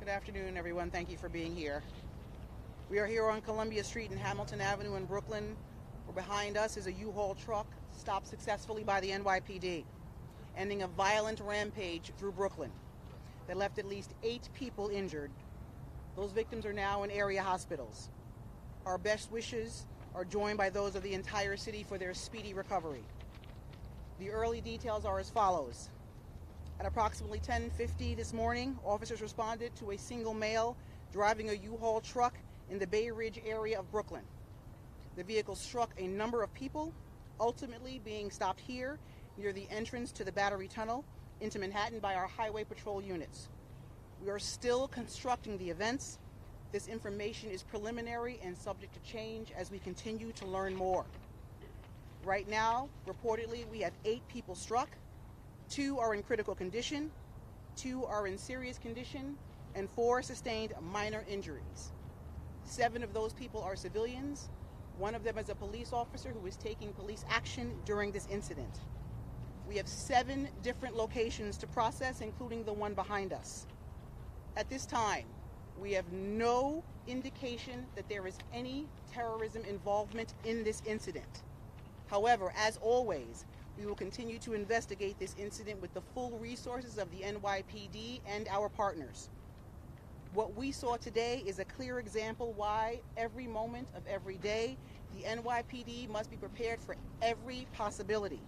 Good afternoon, everyone. Thank you for being here. We are here on Columbia Street and Hamilton Avenue in Brooklyn, where behind us is a U-Haul truck stopped successfully by the NYPD, ending a violent rampage through Brooklyn that left at least 8 people injured. Those victims are now in area hospitals. Our best wishes are joined by those of the entire city for their speedy recovery. The early details are as follows. At approximately 10:50 this morning, officers responded to a single male driving a U-Haul truck in the Bay Ridge area of Brooklyn. The vehicle struck a number of people, ultimately being stopped here near the entrance to the Battery Tunnel into Manhattan by our Highway Patrol units. We are still constructing the events. This information is preliminary and subject to change as we continue to learn more. Right now, reportedly, we have 8 people struck. 2 are in critical condition, 2 are in serious condition, and 4 sustained minor injuries. 7 of those people are civilians. 1 of them is a police officer who is taking police action during this incident. We have 7 different locations to process, including the one behind us. At this time, we have no indication that there is any terrorism involvement in this incident. However, as always, we will continue to investigate this incident with the full resources of the NYPD and our partners. What we saw today is a clear example why every moment of every day the NYPD must be prepared for every possibility.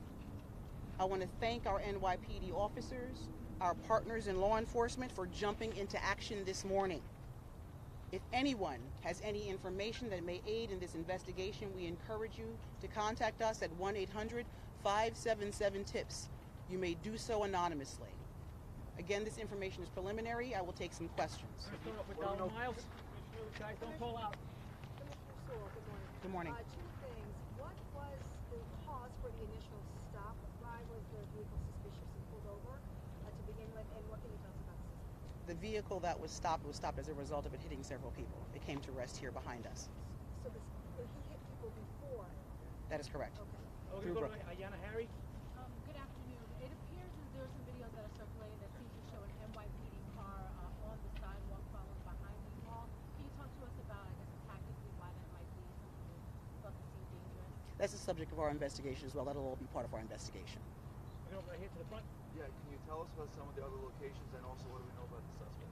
I want to thank our NYPD officers, our partners in law enforcement for jumping into action this morning. If anyone has any information that may aid in this investigation, we encourage you to contact us at 1-800-577-TIPS. You may do so anonymously. Again, this information is preliminary. I will take some questions. Miles. Guys, don't pull out. Good morning. 2 things. What was the cause for the initial stop? Why was the vehicle suspicious and pulled over to begin with? And what can you tell us about this? The vehicle that was stopped as a result of it hitting several people. It came to rest here behind us. So he hit people before? That is correct. Okay. Okay, go to Ayana Harry. Good afternoon. It appears that there are some videos that are circulating that seem to show an NYPD car on the sidewalk following behind the wall. Can you talk to us about, I guess, tactically why that might be something that thought to seem dangerous? That's the subject of our investigation as well. That'll all be part of our investigation. We're going right here to the front. Yeah, can you tell us about some of the other locations and also what do we know about the suspect?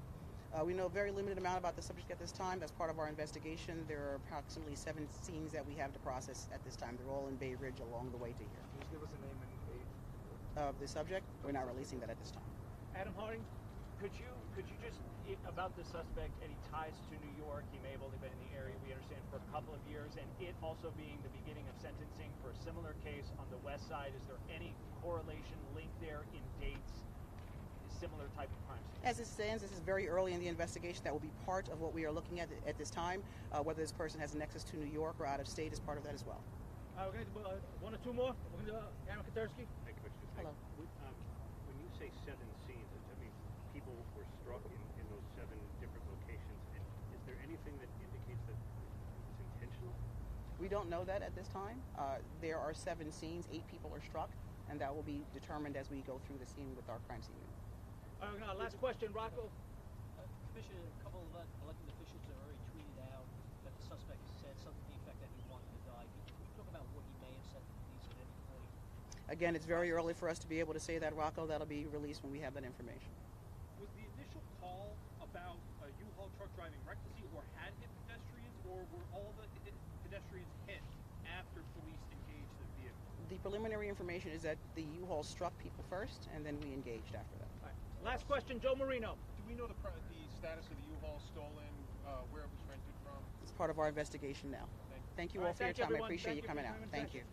We know a very limited amount about the subject at this time. That's part of our investigation. There are approximately 7 scenes that we have to process at this time. They're all in Bay Ridge along the way to here. Can you just give us a name and age? Of the subject, we're not releasing that at this time. Adam Harding, could you just about the suspect, any ties to New York? He may have only been in the area, we understand, for a couple of years, and it also being the beginning of sentencing for a similar case on the west side. Is there any correlation, link there in dates, similar type of crimes? As it stands, this is very early in the investigation. That will be part of what we are looking at this time. Whether this person has a nexus to New York or out of state is part of that as well. Okay, 1 or 2 more. We're going to Aaron Katersky. Hello. When you say 7 scenes, I mean, people were struck in those 7 different locations. And is there anything that indicates that it's intentional? We don't know that at this time. There are 7 scenes, 8 people are struck, and that will be determined as we go through the scene with our crime scene unit. Last question, Rocco. Commissioner, a couple of elected officials have already tweeted out that the suspect said something to the effect that he wanted to die. Can you talk about what he may have said to the police at any point? Again, it's very early for us to be able to say that, Rocco. That'll be released when we have that information. Was the initial call about a U-Haul truck driving recklessly or had hit pedestrians, or were all the pedestrians hit after police engaged the vehicle? The preliminary information is that the U-Haul struck people first, and then we engaged after that. All right. Last question, Joe Marino. Do we know the status of the U-Haul stolen, where it was rented from? It's part of our investigation now. Thank you all for your time. I appreciate you coming out. Thank you.